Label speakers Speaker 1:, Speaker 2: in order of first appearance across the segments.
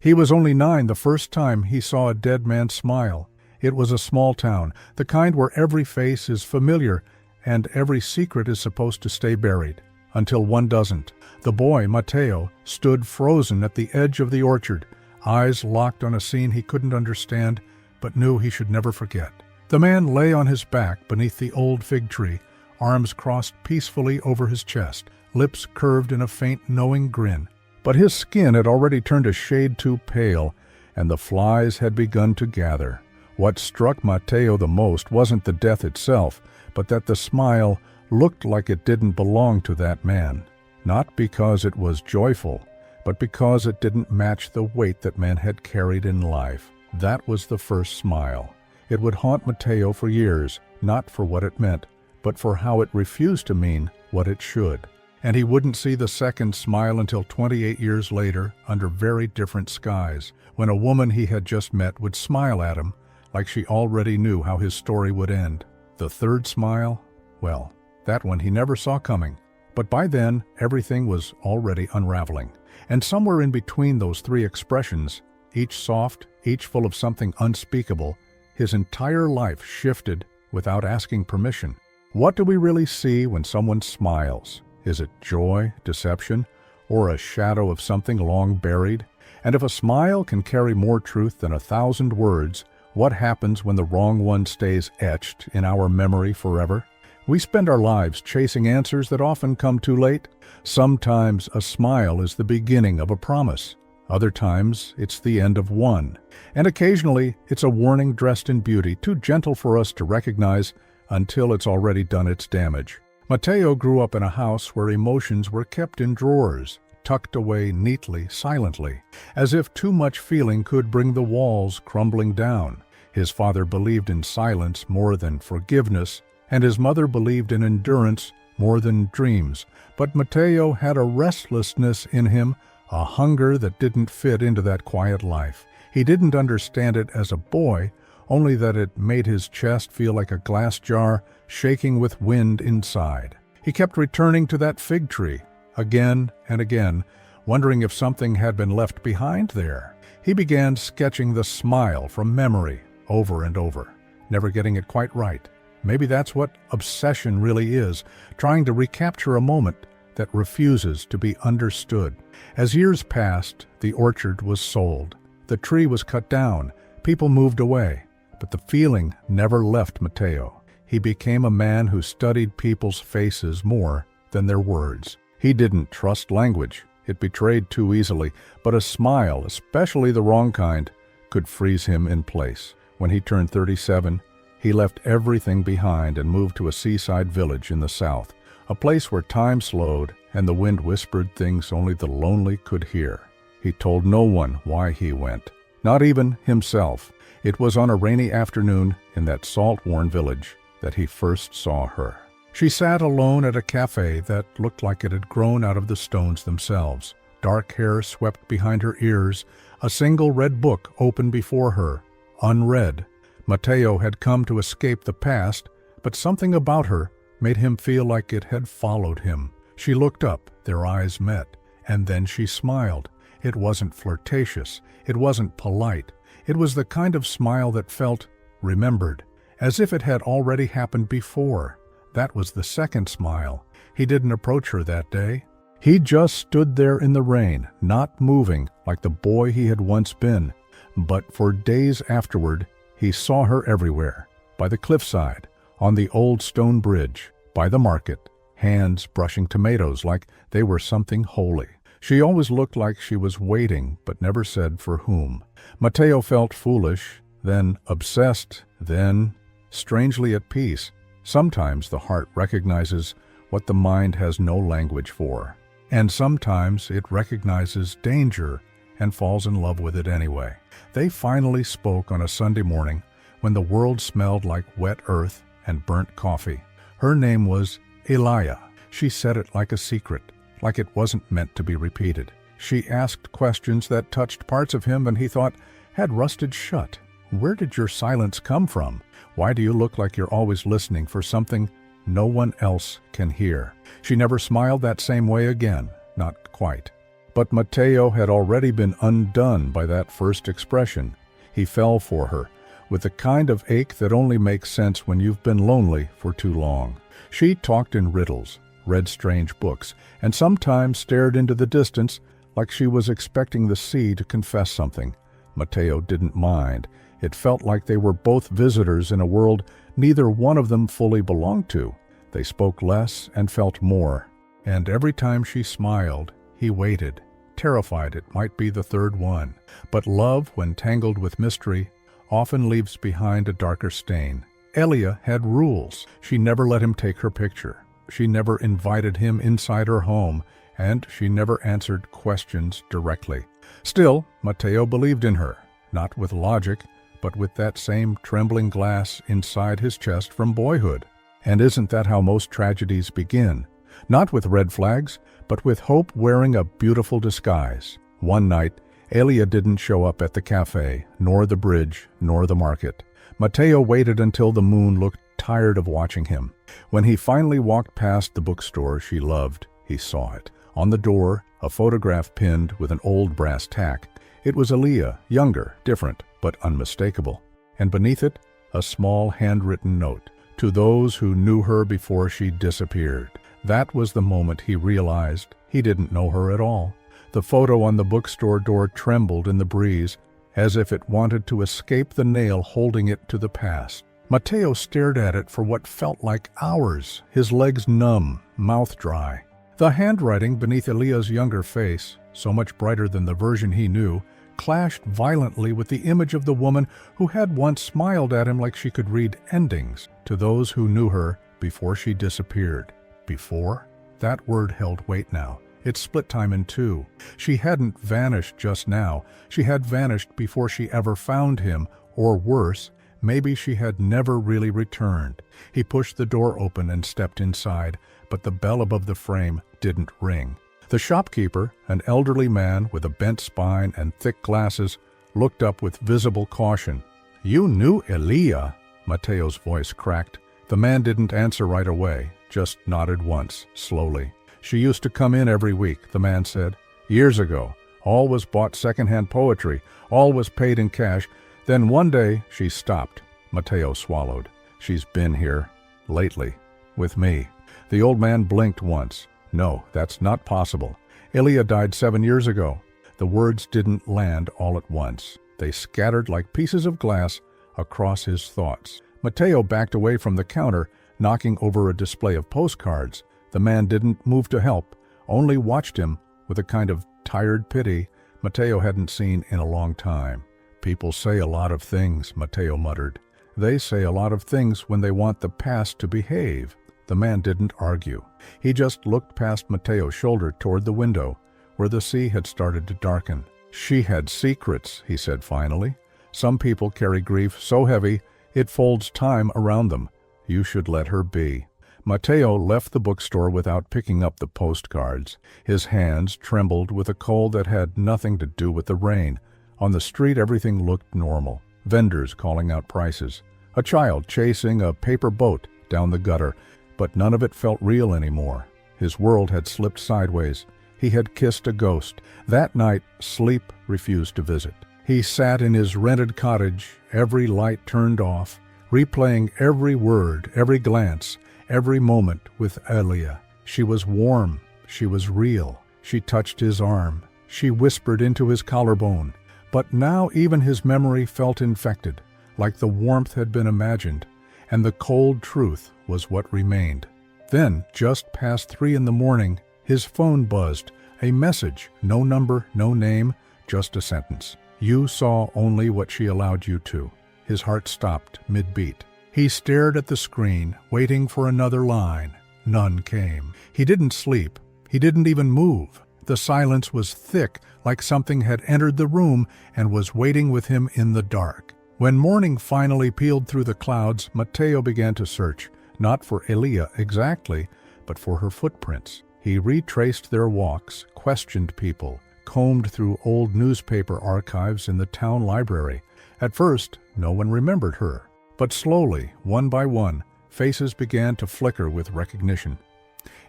Speaker 1: He was only 9 the first time he saw a dead man smile. It was a small town, the kind where every face is familiar and every secret is supposed to stay buried, until one doesn't. The boy, Matteo, stood frozen at the edge of the orchard, eyes locked on a scene he couldn't understand, but knew he should never forget. The man lay on his back beneath the old fig tree, arms crossed peacefully over his chest, lips curved in a faint, knowing grin. But his skin had already turned a shade too pale, and the flies had begun to gather. What struck Matteo the most wasn't the death itself, but that the smile looked like it didn't belong to that man. Not because it was joyful, but because it didn't match the weight that man had carried in life. That was the first smile. It would haunt Matteo for years, not for what it meant, but for how it refused to mean what it should. And he wouldn't see the second smile until 28 years later, under very different skies, when a woman he had just met would smile at him, like she already knew how his story would end. The third smile, well, that one he never saw coming. But by then, everything was already unraveling. And somewhere in between those three expressions, each soft, each full of something unspeakable, his entire life shifted without asking permission. What do we really see when someone smiles? Is it joy, deception, or a shadow of something long buried? And if a smile can carry more truth than 1,000 words, what happens when the wrong one stays etched in our memory forever? We spend our lives chasing answers that often come too late. Sometimes a smile is the beginning of a promise. Other times it's the end of one. And occasionally it's a warning dressed in beauty, too gentle for us to recognize until it's already done its damage. Matteo grew up in a house where emotions were kept in drawers, tucked away neatly, silently, as if too much feeling could bring the walls crumbling down. His father believed in silence more than forgiveness, and his mother believed in endurance more than dreams. But Matteo had a restlessness in him, a hunger that didn't fit into that quiet life. He didn't understand it as a boy, only that it made his chest feel like a glass jar shaking with wind inside. He kept returning to that fig tree, again and again, wondering if something had been left behind there. He began sketching the smile from memory over and over, never getting it quite right. Maybe that's what obsession really is, trying to recapture a moment that refuses to be understood. As years passed, the orchard was sold. The tree was cut down. People moved away. But the feeling never left Matteo. He became a man who studied people's faces more than their words. He didn't trust language. It betrayed too easily, but a smile, especially the wrong kind, could freeze him in place. When he turned 37, he left everything behind and moved to a seaside village in the south, a place where time slowed and the wind whispered things only the lonely could hear. He told no one why he went, not even himself. It was on a rainy afternoon in that salt-worn village that he first saw her. She sat alone at a cafe that looked like it had grown out of the stones themselves. Dark hair swept behind her ears, a single red book open before her, unread. Matteo had come to escape the past, but something about her made him feel like it had followed him. She looked up, their eyes met, and then she smiled. It wasn't flirtatious, it wasn't polite. It was the kind of smile that felt remembered, as if it had already happened before. That was the second smile. He didn't approach her that day. He just stood there in the rain, not moving like the boy he had once been. But for days afterward, he saw her everywhere, by the cliffside, on the old stone bridge, by the market, hands brushing tomatoes like they were something holy. She always looked like she was waiting, but never said for whom. Matteo felt foolish, then obsessed, then strangely at peace. Sometimes the heart recognizes what the mind has no language for, and sometimes it recognizes danger and falls in love with it anyway. They finally spoke on a Sunday morning when the world smelled like wet earth and burnt coffee. Her name was Elia. She said it like a secret, like it wasn't meant to be repeated. She asked questions that touched parts of him and he thought had rusted shut. Where did your silence come from? Why do you look like you're always listening for something no one else can hear? She never smiled that same way again, not quite. But Matteo had already been undone by that first expression. He fell for her, with the kind of ache that only makes sense when you've been lonely for too long. She talked in riddles, read strange books, and sometimes stared into the distance like she was expecting the sea to confess something. Matteo didn't mind. It felt like they were both visitors in a world neither one of them fully belonged to. They spoke less and felt more. And every time she smiled, he waited, terrified it might be the third one. But love, when tangled with mystery, often leaves behind a darker stain. Elia had rules. She never let him take her picture. She never invited him inside her home, and she never answered questions directly. Still, Matteo believed in her, not with logic, but with that same trembling glass inside his chest from boyhood. And isn't that how most tragedies begin? Not with red flags, but with hope wearing a beautiful disguise. One night, Elia didn't show up at the cafe, nor the bridge, nor the market. Matteo waited until the moon looked tired of watching him. When he finally walked past the bookstore she loved, he saw it. On the door, a photograph pinned with an old brass tack. It was Elia, younger, different, but unmistakable. And beneath it, a small handwritten note. To those who knew her before she disappeared. That was the moment he realized he didn't know her at all. The photo on the bookstore door trembled in the breeze, as if it wanted to escape the nail holding it to the past. Matteo stared at it for what felt like hours, his legs numb, mouth dry. The handwriting beneath Elia's younger face, so much brighter than the version he knew, clashed violently with the image of the woman who had once smiled at him like she could read endings. To those who knew her before she disappeared. Before? That word held weight now. It split time in two. She hadn't vanished just now. She had vanished before she ever found him, or worse, maybe she had never really returned. He pushed the door open and stepped inside, but the bell above the frame didn't ring. The shopkeeper, an elderly man with a bent spine and thick glasses, looked up with visible caution. "You knew Elia?" Matteo's voice cracked. The man didn't answer right away, just nodded once, slowly. "She used to come in every week," the man said. "Years ago. Always bought second-hand poetry, always paid in cash. Then one day she stopped." Matteo swallowed. "She's been here. Lately. With me." The old man blinked once. "No, that's not possible. Elia died 7 years ago." The words didn't land all at once. They scattered like pieces of glass across his thoughts. Matteo backed away from the counter, knocking over a display of postcards. The man didn't move to help, only watched him with a kind of tired pity Matteo hadn't seen in a long time. "People say a lot of things," Matteo muttered. "They say a lot of things when they want the past to behave." The man didn't argue. He just looked past Matteo's shoulder toward the window, where the sea had started to darken. "She had secrets," he said finally. "Some people carry grief so heavy it folds time around them. You should let her be." Matteo left the bookstore without picking up the postcards. His hands trembled with a cold that had nothing to do with the rain. On the street everything looked normal. Vendors calling out prices. A child chasing a paper boat down the gutter. But none of it felt real anymore. His world had slipped sideways. He had kissed a ghost. That night, sleep refused to visit. He sat in his rented cottage, every light turned off, replaying every word, every glance, every moment with Elia. She was warm. She was real. She touched his arm. She whispered into his collarbone. But now even his memory felt infected, like the warmth had been imagined, and the cold truth was what remained. Then, just past 3 in the morning, his phone buzzed. A message, no number, no name, just a sentence. "You saw only what she allowed you to." His heart stopped mid-beat. He stared at the screen, waiting for another line. None came. He didn't sleep. He didn't even move. The silence was thick, like something had entered the room and was waiting with him in the dark. When morning finally peeled through the clouds, Matteo began to search, not for Elia exactly, but for her footprints. He retraced their walks, questioned people, combed through old newspaper archives in the town library. At first, no one remembered her. But slowly, one by one, faces began to flicker with recognition.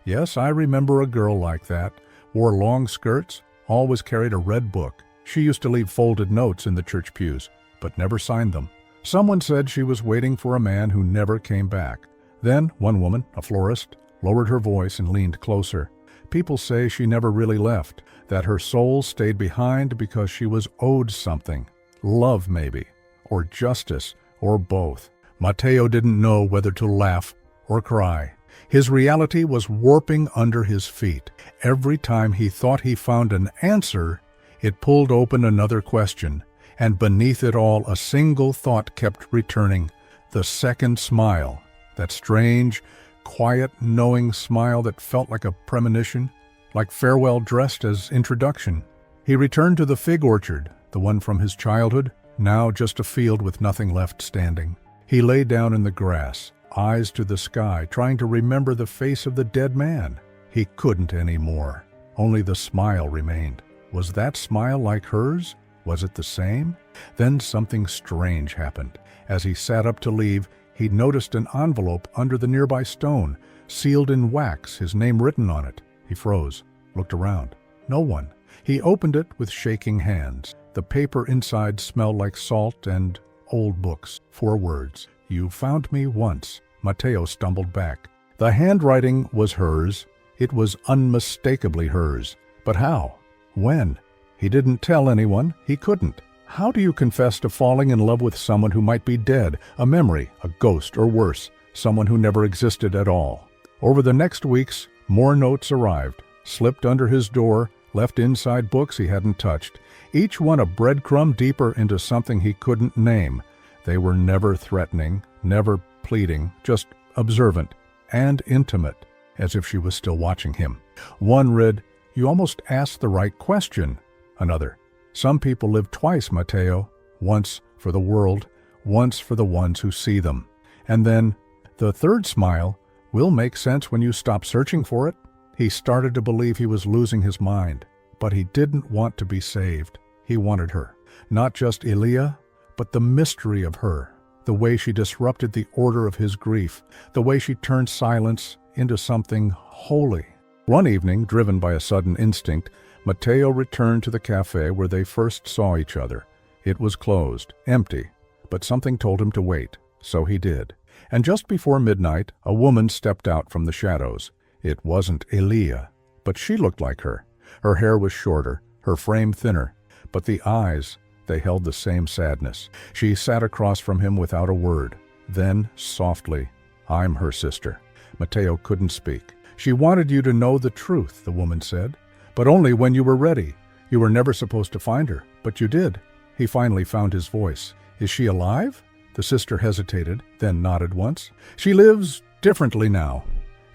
Speaker 1: "Yes, I remember a girl like that. Wore long skirts, always carried a red book. She used to leave folded notes in the church pews, but never signed them. Someone said she was waiting for a man who never came back. Then one woman, a florist, lowered her voice and leaned closer. People say she never really left, that her soul stayed behind because she was owed something. Love, maybe, or justice, or both. Mateo didn't know whether to laugh or cry. His reality was warping under his feet. Every time he thought he found an answer, it pulled open another question, and beneath it all a single thought kept returning: the second smile, that strange, quiet, knowing smile that felt like a premonition, like farewell dressed as introduction. He returned to the fig orchard, the one from his childhood, now just a field with nothing left standing. He lay down in the grass, eyes to the sky, trying to remember the face of the dead man. He couldn't anymore. Only the smile remained. Was that smile like hers? Was it the same? Then something strange happened. As he sat up to leave, he noticed an envelope under the nearby stone, sealed in wax, his name written on it. He froze, looked around. No one. He opened it with shaking hands. The paper inside smelled like salt and old books. 4 words. "You found me once." Mateo stumbled back. The handwriting was hers. It was unmistakably hers. But how? When? He didn't tell anyone. He couldn't. How do you confess to falling in love with someone who might be dead, a memory, a ghost, or worse, someone who never existed at all? Over the next weeks, more notes arrived, slipped under his door, left inside books he hadn't touched, each one a breadcrumb deeper into something he couldn't name. They were never threatening, never pleading, just observant and intimate, as if she was still watching him. One read, "You almost asked the right question." Another, "Some people live twice, Mateo, once for the world, once for the ones who see them." And then, "The third smile will make sense when you stop searching for it." He started to believe he was losing his mind, but he didn't want to be saved. He wanted her. Not just Elia, but the mystery of her, the way she disrupted the order of his grief, the way she turned silence into something holy. One evening, driven by a sudden instinct, Mateo returned to the cafe where they first saw each other. It was closed, empty, but something told him to wait, so he did. And just before midnight, a woman stepped out from the shadows. It wasn't Elia, but she looked like her. Her hair was shorter, her frame thinner, but the eyes, they held the same sadness. She sat across from him without a word. Then, softly, "I'm her sister." Mateo couldn't speak. "She wanted you to know the truth," the woman said, "but only when you were ready. You were never supposed to find her, but you did." He finally found his voice. "Is she alive?" The sister hesitated, then nodded once. "She lives differently now.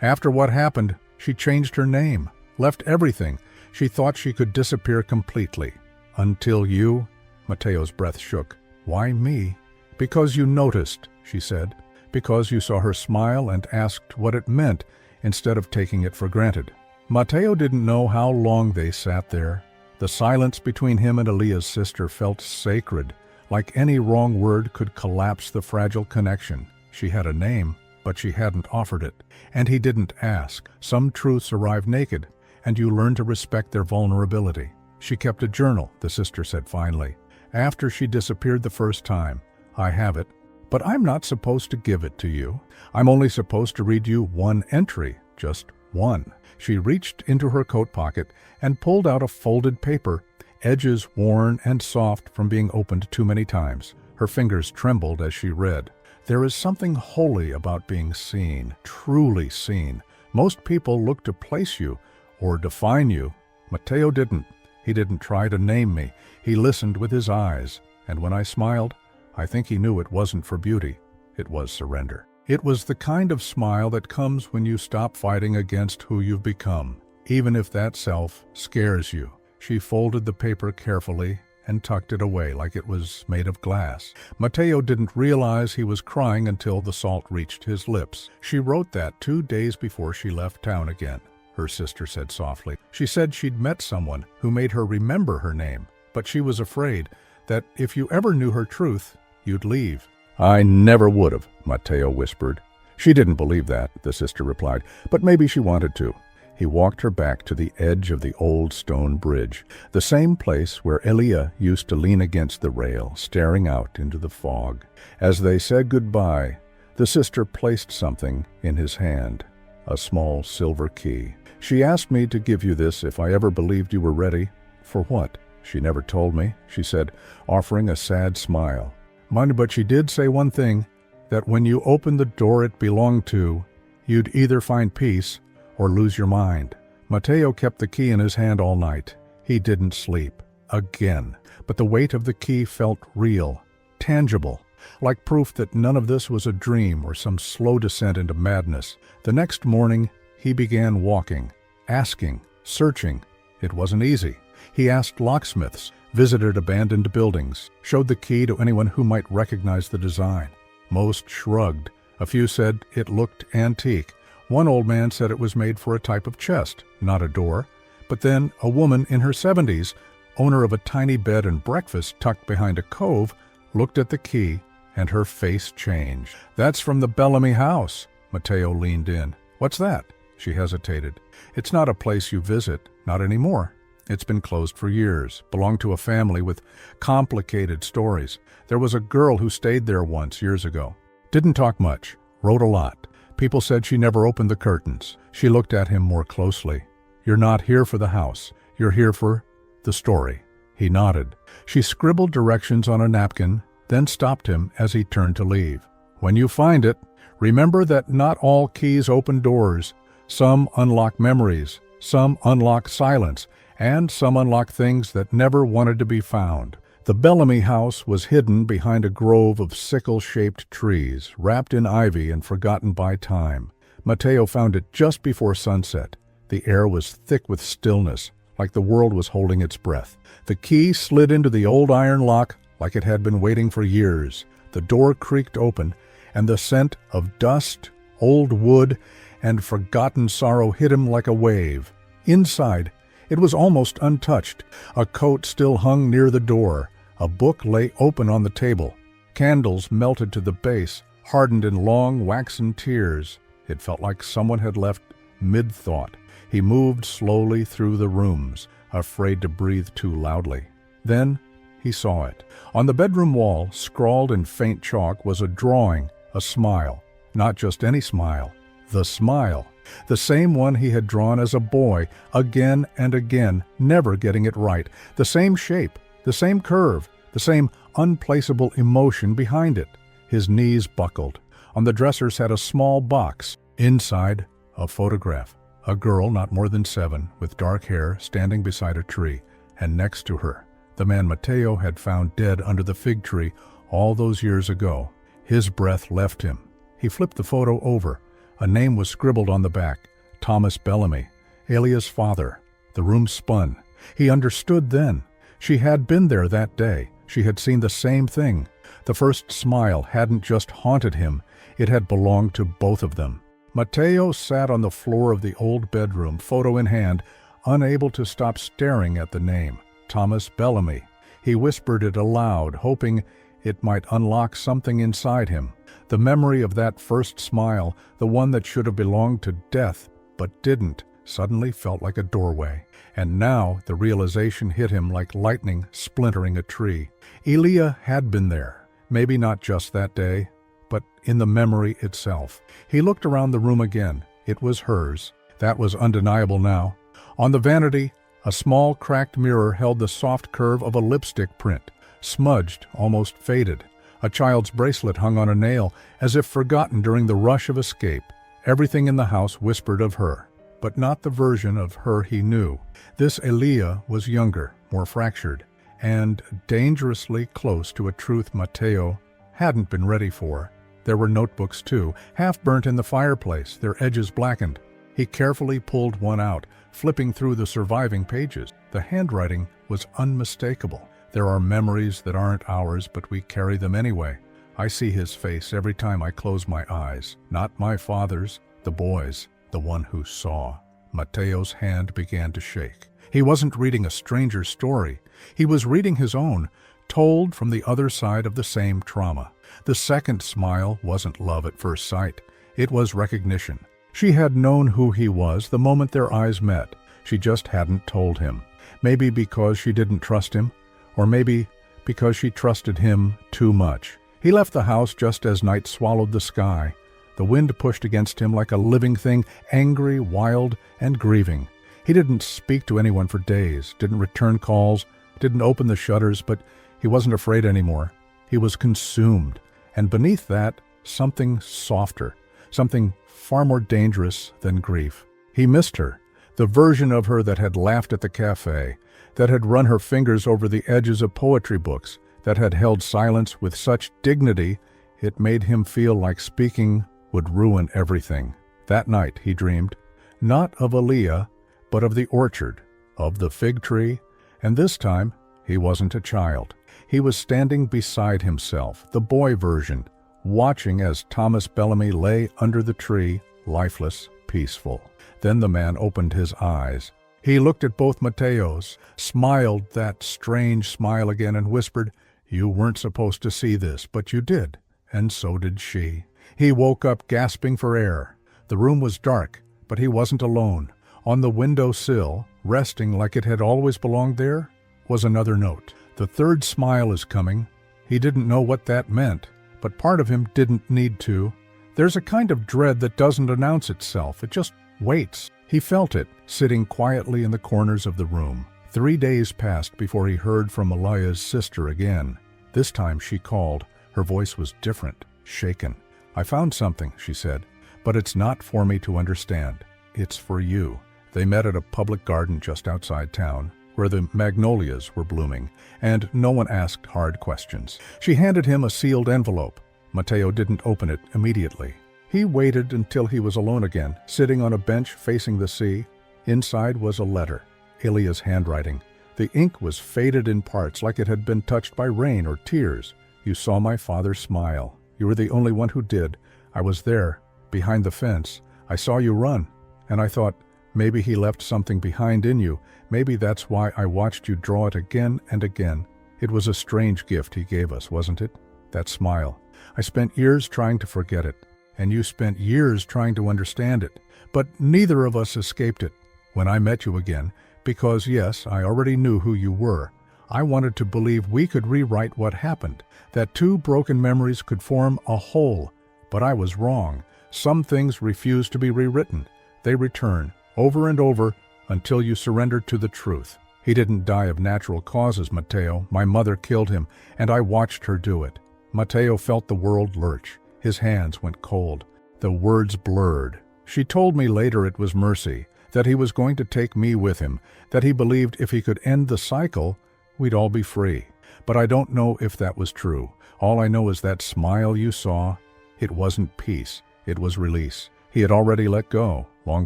Speaker 1: After what happened, she changed her name, left everything. She thought she could disappear completely. Until you." Mateo's breath shook. "Why me?" "Because you noticed," she said. "Because you saw her smile and asked what it meant instead of taking it for granted." Mateo didn't know how long they sat there. The silence between him and Elia's sister felt sacred, like any wrong word could collapse the fragile connection. She had a name, but she hadn't offered it. And he didn't ask. Some truths arrive naked, and you learn to respect their vulnerability. "She kept a journal," the sister said finally, "after she disappeared the first time. I have it, but I'm not supposed to give it to you. I'm only supposed to read you one entry, just one." She reached into her coat pocket and pulled out a folded paper, edges worn and soft from being opened too many times. Her fingers trembled as she read. "There is something holy about being seen, truly seen. Most people look to place you or define you. Mateo didn't. He didn't try to name me. He listened with his eyes, and when I smiled, I think he knew it wasn't for beauty. It was surrender. It was the kind of smile that comes when you stop fighting against who you've become, even if that self scares you." She folded the paper carefully and tucked it away like it was made of glass. Mateo didn't realize he was crying until the salt reached his lips. "She wrote that 2 days before she left town again," her sister said softly. "She said she'd met someone who made her remember her name, but she was afraid that if you ever knew her truth, you'd leave." "I never would have," Mateo whispered. "She didn't believe that," the sister replied, "but maybe she wanted to." He walked her back to the edge of the old stone bridge, the same place where Elia used to lean against the rail, staring out into the fog. As they said goodbye, the sister placed something in his hand, a small silver key. "She asked me to give you this if I ever believed you were ready." "For what?" "She never told me," she said, offering a sad smile. "But she did say one thing, that when you opened the door it belonged to, you'd either find peace or lose your mind." Mateo kept the key in his hand all night. He didn't sleep. Again. But the weight of the key felt real, tangible, like proof that none of this was a dream or some slow descent into madness. The next morning, he began walking, asking, searching. It wasn't easy. He asked locksmiths, visited abandoned buildings, showed the key to anyone who might recognize the design. Most shrugged. A few said it looked antique. One old man said it was made for a type of chest, not a door. But then a woman in her 70s, owner of a tiny bed and breakfast tucked behind a cove, looked at the key and her face changed. "That's from the Bellamy house." Mateo leaned in. "What's that?" She hesitated. "It's not a place you visit, not anymore. It's been closed for years, belonged to a family with complicated stories. There was a girl who stayed there once years ago. Didn't talk much, wrote a lot. People said she never opened the curtains." She looked at him more closely. "You're not here for the house. You're here for the story." He nodded. She scribbled directions on a napkin, then stopped him as he turned to leave. "When you find it, remember that not all keys open doors. Some unlock memories, some unlock silence, and some unlock things that never wanted to be found." The Bellamy house was hidden behind a grove of sickle-shaped trees, wrapped in ivy and forgotten by time. Mateo found it just before sunset. The air was thick with stillness, like the world was holding its breath. The key slid into the old iron lock like it had been waiting for years. The door creaked open, and the scent of dust, old wood, and forgotten sorrow hit him like a wave. Inside, it was almost untouched. A coat still hung near the door. A book lay open on the table. Candles melted to the base, hardened in long, waxen tears. It felt like someone had left mid-thought. He moved slowly through the rooms, afraid to breathe too loudly. Then he saw it. On the bedroom wall, scrawled in faint chalk, was a drawing, a smile. Not just any smile, the smile. The same one he had drawn as a boy, again and again, never getting it right. The same shape, the same curve, the same unplaceable emotion behind it. His knees buckled. On the dresser sat a small box. Inside, a photograph. A girl not more than 7, with dark hair, standing beside a tree, and next to her, the man Mateo had found dead under the fig tree all those years ago. His breath left him. He flipped the photo over. A name was scribbled on the back, Thomas Bellamy, Elia's father. The room spun. He understood then. She had been there that day. She had seen the same thing. The first smile hadn't just haunted him, it had belonged to both of them. Mateo sat on the floor of the old bedroom, photo in hand, unable to stop staring at the name, Thomas Bellamy. He whispered it aloud, hoping it might unlock something inside him. The memory of that first smile, the one that should have belonged to death, but didn't, suddenly felt like a doorway. And now the realization hit him like lightning splintering a tree. Elia had been there, maybe not just that day, but in the memory itself. He looked around the room again. It was hers. That was undeniable now. On the vanity, a small cracked mirror held the soft curve of a lipstick print, smudged, almost faded. A child's bracelet hung on a nail, as if forgotten during the rush of escape. Everything in the house whispered of her, but not the version of her he knew. This Elia was younger, more fractured, and dangerously close to a truth Mateo hadn't been ready for. There were notebooks too, half burnt in the fireplace, their edges blackened. He carefully pulled one out, flipping through the surviving pages. The handwriting was unmistakable. There are memories that aren't ours, but we carry them anyway. I see his face every time I close my eyes. Not my father's, the boy's, the one who saw. Mateo's hand began to shake. He wasn't reading a stranger's story. He was reading his own, told from the other side of the same trauma. The second smile wasn't love at first sight. It was recognition. She had known who he was the moment their eyes met. She just hadn't told him. Maybe because she didn't trust him, or maybe because she trusted him too much. He left the house just as night swallowed the sky. The wind pushed against him like a living thing, angry, wild, and grieving. He didn't speak to anyone for days, didn't return calls, didn't open the shutters, but he wasn't afraid anymore. He was consumed, and beneath that, something softer, something far more dangerous than grief. He missed her, the version of her that had laughed at the cafe, that had run her fingers over the edges of poetry books, that had held silence with such dignity it made him feel like speaking would ruin everything. That night he dreamed, not of Aaliyah, but of the orchard, of the fig tree, and this time he wasn't a child. He was standing beside himself, the boy version, watching as Thomas Bellamy lay under the tree, lifeless, peaceful. Then the man opened his eyes. He looked at both Mateos, smiled that strange smile again, and whispered, "You weren't supposed to see this, but you did, and so did she." He woke up gasping for air. The room was dark, but he wasn't alone. On the window sill, resting like it had always belonged there, was another note. "The third smile is coming." He didn't know what that meant, but part of him didn't need to. There's a kind of dread that doesn't announce itself. It just waits. He felt it, sitting quietly in the corners of the room. 3 days passed before he heard from Eliah's sister again. This time she called. Her voice was different, shaken. "I found something," she said, "but it's not for me to understand. It's for you." They met at a public garden just outside town, where the magnolias were blooming, and no one asked hard questions. She handed him a sealed envelope. Mateo didn't open it immediately. He waited until he was alone again, sitting on a bench facing the sea. Inside was a letter, Elia's handwriting. The ink was faded in parts, like it had been touched by rain or tears. "You saw my father smile. You were the only one who did. I was there, behind the fence. I saw you run, and I thought, maybe he left something behind in you. Maybe that's why I watched you draw it again and again. It was a strange gift he gave us, wasn't it? That smile. I spent years trying to forget it, and you spent years trying to understand it. But neither of us escaped it. When I met you again, because yes, I already knew who you were, I wanted to believe we could rewrite what happened, that two broken memories could form a whole. But I was wrong. Some things refuse to be rewritten. They return, over and over, until you surrender to the truth. He didn't die of natural causes, Mateo. My mother killed him, and I watched her do it." Mateo felt the world lurch. His hands went cold. The words blurred. "She told me later it was mercy, that he was going to take me with him, that he believed if he could end the cycle, we'd all be free. But I don't know if that was true. All I know is that smile you saw, it wasn't peace, it was release. He had already let go, long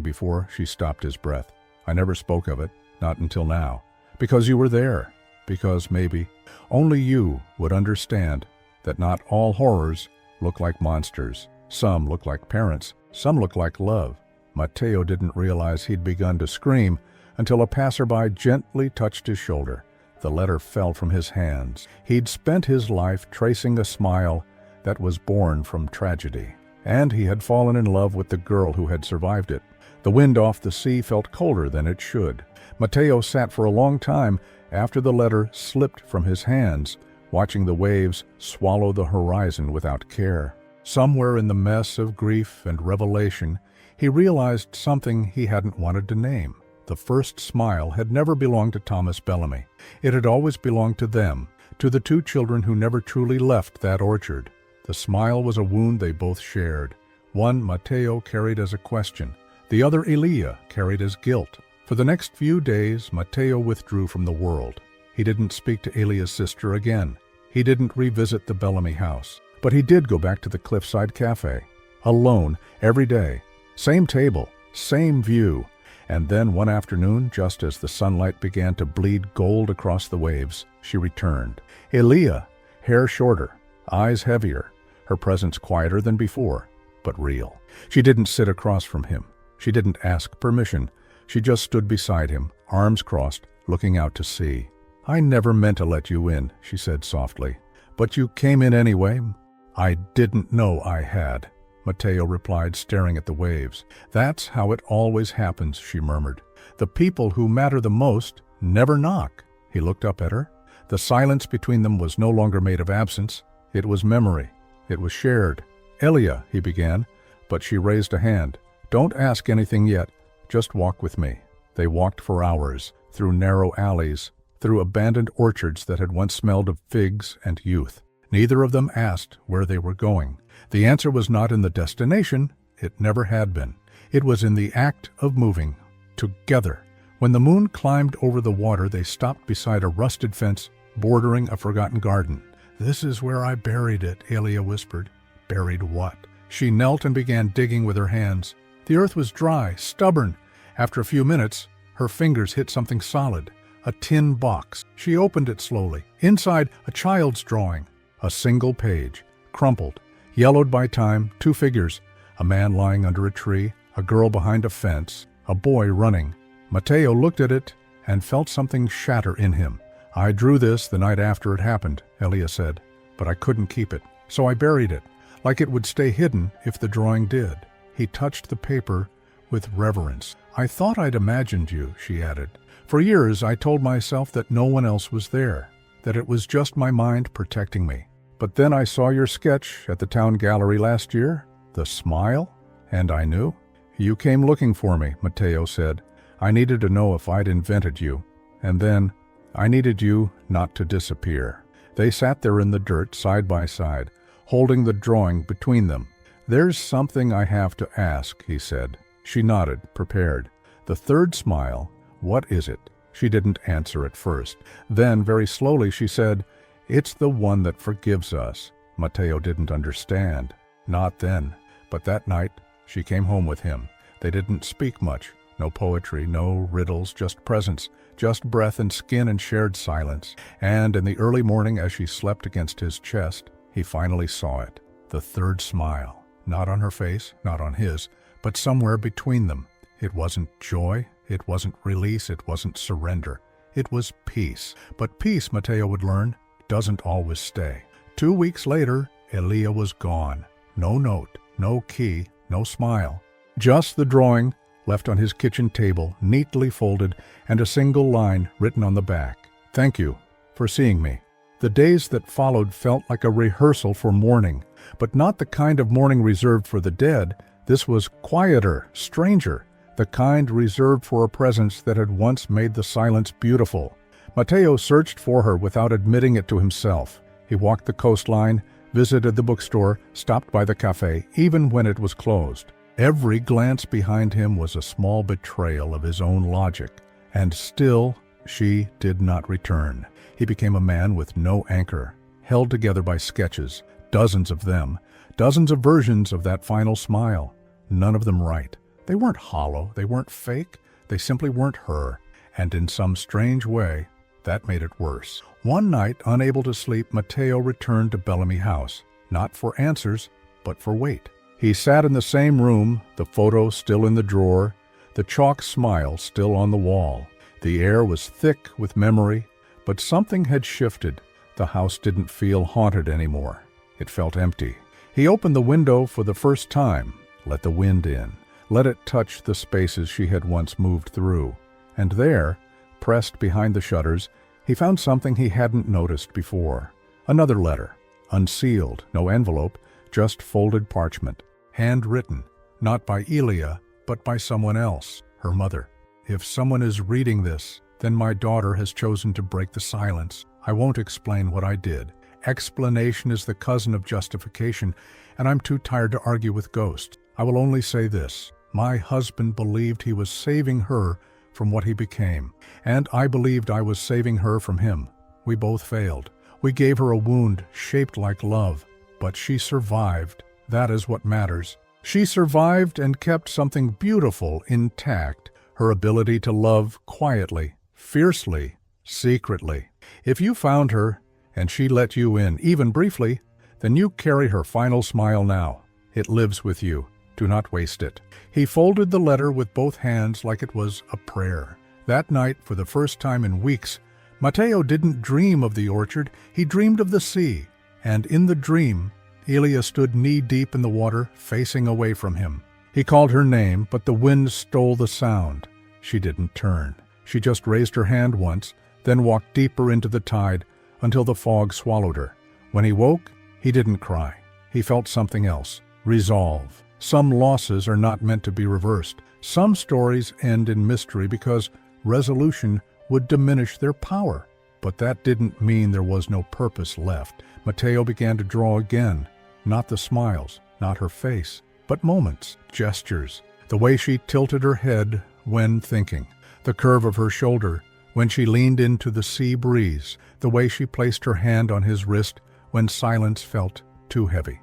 Speaker 1: before she stopped his breath. I never spoke of it, not until now. Because you were there. Because maybe only you would understand that not all horrors look like monsters. Some look like parents. Some look like love." Mateo didn't realize he'd begun to scream until a passerby gently touched his shoulder. The letter fell from his hands. He'd spent his life tracing a smile that was born from tragedy. And he had fallen in love with the girl who had survived it. The wind off the sea felt colder than it should. Mateo sat for a long time after the letter slipped from his hands, watching the waves swallow the horizon without care. Somewhere in the mess of grief and revelation, he realized something he hadn't wanted to name. The first smile had never belonged to Thomas Bellamy. It had always belonged to them, to the two children who never truly left that orchard. The smile was a wound they both shared. One Mateo carried as a question. The other Elia carried as guilt. For the next few days, Mateo withdrew from the world. He didn't speak to Elia's sister again. He didn't revisit the Bellamy house. But he did go back to the Cliffside Cafe. Alone, every day. Same table, same view. And then one afternoon, just as the sunlight began to bleed gold across the waves, she returned. Elia, hair shorter, eyes heavier, her presence quieter than before, but real. She didn't sit across from him. She didn't ask permission. She just stood beside him, arms crossed, looking out to sea. "I never meant to let you in," she said softly. "But you came in anyway." "I didn't know I had." Mateo replied, staring at the waves. That's how it always happens, she murmured. The people who matter the most never knock. He looked up at her. The silence between them was no longer made of absence. It was memory. It was shared. Elia, he began, but she raised a hand. Don't ask anything yet. Just walk with me. They walked for hours, through narrow alleys, through abandoned orchards that had once smelled of figs and youth. Neither of them asked where they were going. The answer was not in the destination. It never had been. It was in the act of moving, together. When the moon climbed over the water, they stopped beside a rusted fence bordering a forgotten garden. This is where I buried it, Elia whispered. Buried what? She knelt and began digging with her hands. The earth was dry, stubborn. After a few minutes, her fingers hit something solid. A tin box. She opened it slowly. Inside, a child's drawing. A single page, crumpled, yellowed by time, 2 figures. A man lying under a tree, a girl behind a fence, a boy running. Mateo looked at it and felt something shatter in him. I drew this the night after it happened, Elia said, but I couldn't keep it, so I buried it, like it would stay hidden if the drawing did. He touched the paper with reverence. I thought I'd imagined you, she added. For years I told myself that no one else was there, that it was just my mind protecting me. But then I saw your sketch at the town gallery last year, the smile, and I knew. You came looking for me, Mateo said. I needed to know if I'd invented you. And then, I needed you not to disappear. They sat there in the dirt, side by side, holding the drawing between them. There's something I have to ask, he said. She nodded, prepared. The third smile, what is it? She didn't answer at first. Then, very slowly, she said, it's the one that forgives us. Mateo didn't understand. Not then. But that night, she came home with him. They didn't speak much. No poetry, no riddles, just presence, just breath and skin and shared silence. And in the early morning, as she slept against his chest, he finally saw it. The third smile. Not on her face, not on his, but somewhere between them. It wasn't joy, it wasn't release, it wasn't surrender. It was peace. But peace, Mateo would learn, doesn't always stay. 2 weeks later, Elia was gone. No note, no key, no smile. Just the drawing, left on his kitchen table, neatly folded, and a single line written on the back. Thank you for seeing me. The days that followed felt like a rehearsal for mourning, but not the kind of mourning reserved for the dead. This was quieter, stranger, the kind reserved for a presence that had once made the silence beautiful. Mateo searched for her without admitting it to himself. He walked the coastline, visited the bookstore, stopped by the cafe, even when it was closed. Every glance behind him was a small betrayal of his own logic, and still she did not return. He became a man with no anchor, held together by sketches, dozens of them, dozens of versions of that final smile, none of them right. They weren't hollow, they weren't fake, they simply weren't her, and in some strange way, that made it worse. One night, unable to sleep, Mateo returned to Bellamy House, not for answers, but for weight. He sat in the same room, the photo still in the drawer, the chalk smile still on the wall. The air was thick with memory, but something had shifted. The house didn't feel haunted anymore. It felt empty. He opened the window for the first time, let the wind in, let it touch the spaces she had once moved through. And there, pressed behind the shutters, he found something he hadn't noticed before. Another letter, unsealed, no envelope, just folded parchment. Handwritten, not by Elia, but by someone else, her mother. If someone is reading this, then my daughter has chosen to break the silence. I won't explain what I did. Explanation is the cousin of justification, and I'm too tired to argue with ghosts. I will only say this. My husband believed he was saving her from what he became, and I believed I was saving her from him. We both failed. We gave her a wound shaped like love, but she survived. That is what matters. She survived and kept something beautiful intact, her ability to love quietly, fiercely, secretly. If you found her, and she let you in, even briefly, then you carry her final smile now. It lives with you. Do not waste it. He folded the letter with both hands like it was a prayer. That night, for the first time in weeks, Mateo didn't dream of the orchard, he dreamed of the sea. And in the dream, Elia stood knee-deep in the water, facing away from him. He called her name, but the wind stole the sound. She didn't turn. She just raised her hand once, then walked deeper into the tide until the fog swallowed her. When he woke, he didn't cry. He felt something else. Resolve. Some losses are not meant to be reversed. Some stories end in mystery because resolution would diminish their power. But that didn't mean there was no purpose left. Mateo began to draw again. Not the smiles, not her face, but moments, gestures. The way she tilted her head when thinking. The curve of her shoulder when she leaned into the sea breeze. The way she placed her hand on his wrist when silence felt too heavy.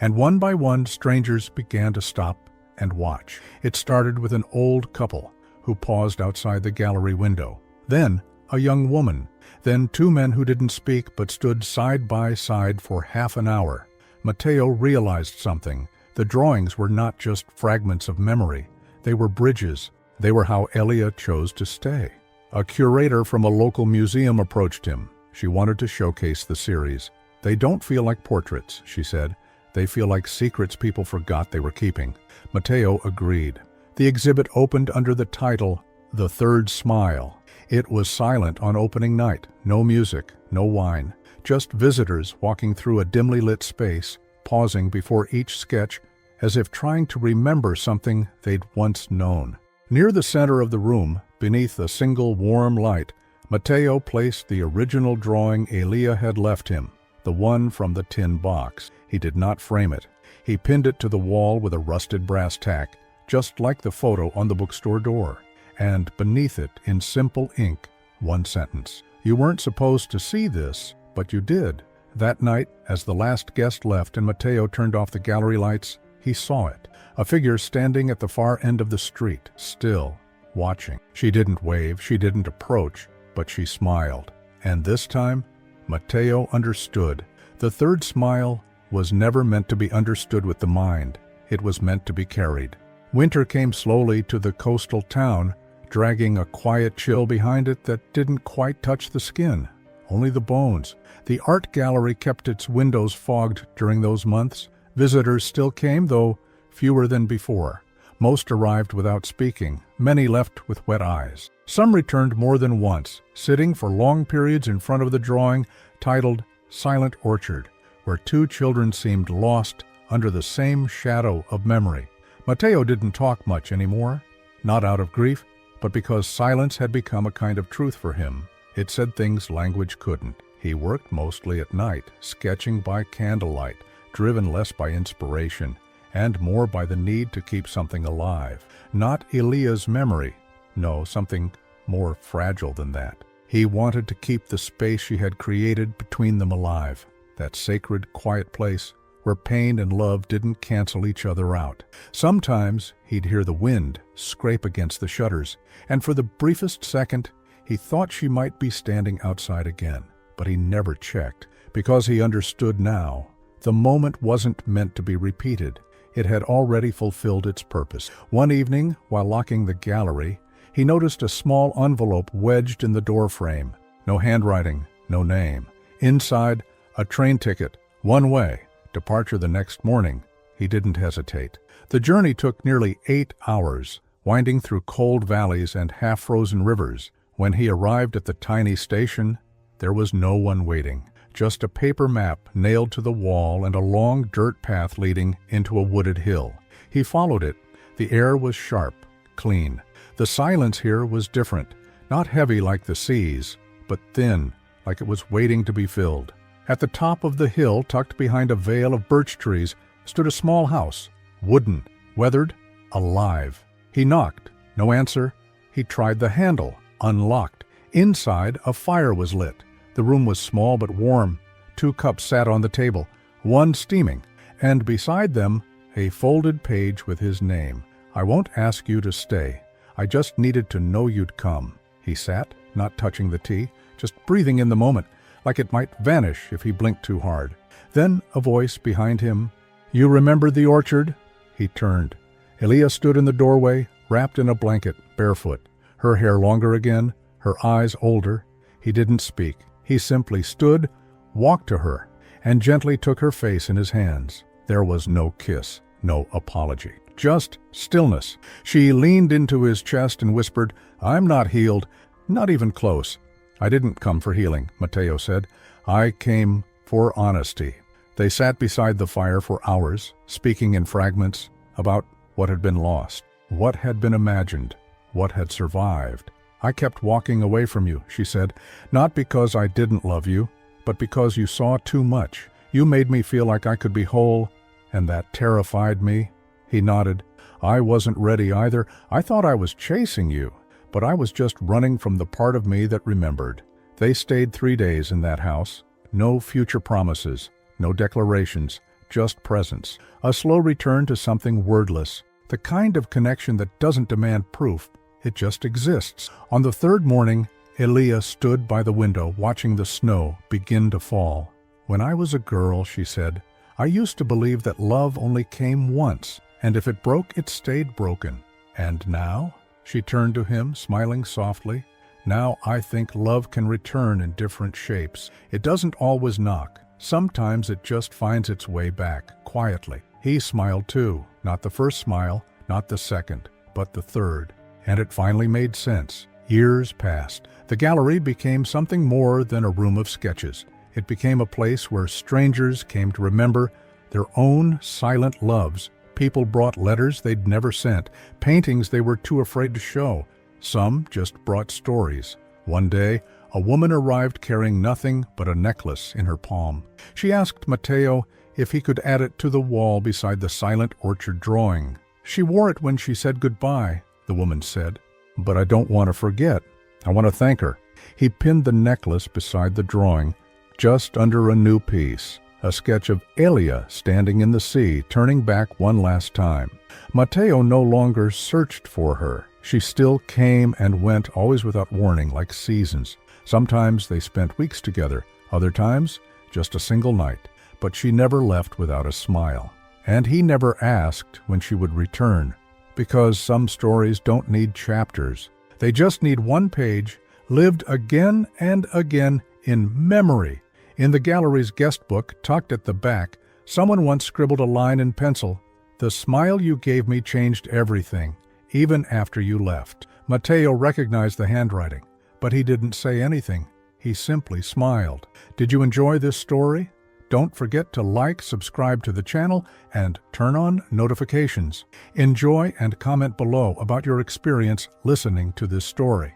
Speaker 1: And one by one, strangers began to stop and watch. It started with an old couple who paused outside the gallery window. Then a young woman. Then two men who didn't speak but stood side by side for half an hour. Mateo realized something. The drawings were not just fragments of memory. They were bridges. They were how Elia chose to stay. A curator from a local museum approached him. She wanted to showcase the series. "They don't feel like portraits," she said. "They feel like secrets people forgot they were keeping." Mateo agreed. The exhibit opened under the title, "The Third Smile." It was silent on opening night. No music, no wine. Just visitors walking through a dimly lit space, pausing before each sketch as if trying to remember something they'd once known. Near the center of the room, beneath a single warm light, Mateo placed the original drawing Elia had left him, the one from the tin box. He did not frame it. He pinned it to the wall with a rusted brass tack, just like the photo on the bookstore door. And beneath it, in simple ink, one sentence. "You weren't supposed to see this, but you did." That night, as the last guest left and Mateo turned off the gallery lights, he saw it. A figure standing at the far end of the street, still, watching. She didn't wave, she didn't approach, but she smiled. And this time, Mateo understood. The third smile was never meant to be understood with the mind. It was meant to be carried. Winter came slowly to the coastal town, dragging a quiet chill behind it that didn't quite touch the skin, only the bones. The art gallery kept its windows fogged during those months. Visitors still came, though fewer than before. Most arrived without speaking. Many left with wet eyes. Some returned more than once, sitting for long periods in front of the drawing titled Silent Orchard, where two children seemed lost under the same shadow of memory. Mateo didn't talk much anymore, not out of grief, but because silence had become a kind of truth for him. It said things language couldn't. He worked mostly at night, sketching by candlelight, driven less by inspiration, and more by the need to keep something alive. Not Elia's memory. No, something more fragile than that. He wanted to keep the space she had created between them alive, that sacred, quiet place where pain and love didn't cancel each other out. Sometimes he'd hear the wind scrape against the shutters, and for the briefest second, he thought she might be standing outside again. But he never checked, because he understood now. The moment wasn't meant to be repeated. It had already fulfilled its purpose. One evening, while locking the gallery, he noticed a small envelope wedged in the doorframe. No handwriting, no name. Inside, a train ticket, one way. Departure the next morning. He didn't hesitate. The journey took nearly 8 hours, winding through cold valleys and half-frozen rivers. When he arrived at the tiny station, there was no one waiting. Just a paper map nailed to the wall and a long dirt path leading into a wooded hill. He followed it. The air was sharp, clean. The silence here was different, not heavy like the seas, but thin, like it was waiting to be filled. At the top of the hill, tucked behind a veil of birch trees, stood a small house, wooden, weathered, alive. He knocked. No answer. He tried the handle, unlocked. Inside, a fire was lit. The room was small but warm. 2 cups sat on the table, one steaming, and beside them, a folded page with his name. "I won't ask you to stay. I just needed to know you'd come." He sat, not touching the tea, just breathing in the moment, like it might vanish if he blinked too hard. Then a voice behind him. "You remember the orchard?" He turned. Elia stood in the doorway, wrapped in a blanket, barefoot. Her hair longer again, her eyes older. He didn't speak. He simply stood, walked to her. and gently took her face in his hands. There was no kiss, no apology, just stillness. She leaned into his chest and whispered, "I'm not healed, not even close." "I didn't come for healing," Matteo said. "I came for honesty." They sat beside the fire for hours, speaking in fragments about what had been lost, what had been imagined, what had survived. "I kept walking away from you," she said, "not because I didn't love you, but because you saw too much. You made me feel like I could be whole, and that terrified me." He nodded. "I wasn't ready either. I thought I was chasing you, but I was just running from the part of me that remembered." They stayed 3 days in that house. No future promises, no declarations, just presence. A slow return to something wordless, the kind of connection that doesn't demand proof, it just exists. On the third morning, Elia stood by the window watching the snow begin to fall. "When I was a girl," she said, "I used to believe that love only came once, and if it broke, it stayed broken. And now?" She turned to him, smiling softly. "Now I think love can return in different shapes. It doesn't always knock. Sometimes it just finds its way back, quietly." He smiled too, not the first smile, not the second, but the third. And it finally made sense. Years passed. The gallery became something more than a room of sketches. It became a place where strangers came to remember their own silent loves. People brought letters they'd never sent, paintings they were too afraid to show. Some just brought stories. One day, a woman arrived carrying nothing but a necklace in her palm. She asked Matteo if he could add it to the wall beside the silent orchard drawing. "She wore it when she said goodbye," the woman said. "But I don't want to forget. I want to thank her." He pinned the necklace beside the drawing, just under a new piece, a sketch of Elia standing in the sea, turning back one last time. Matteo no longer searched for her. She still came and went, always without warning, like seasons. Sometimes they spent weeks together, other times just a single night. But she never left without a smile. And he never asked when she would return, because some stories don't need chapters. They just need one page, lived again and again in memory. In the gallery's guest book, tucked at the back, someone once scribbled a line in pencil, "The smile you gave me changed everything, even after you left." Matteo recognized the handwriting, but he didn't say anything. He simply smiled. Did you enjoy this story? Don't forget to like, subscribe to the channel, and turn on notifications. Enjoy and comment below about your experience listening to this story.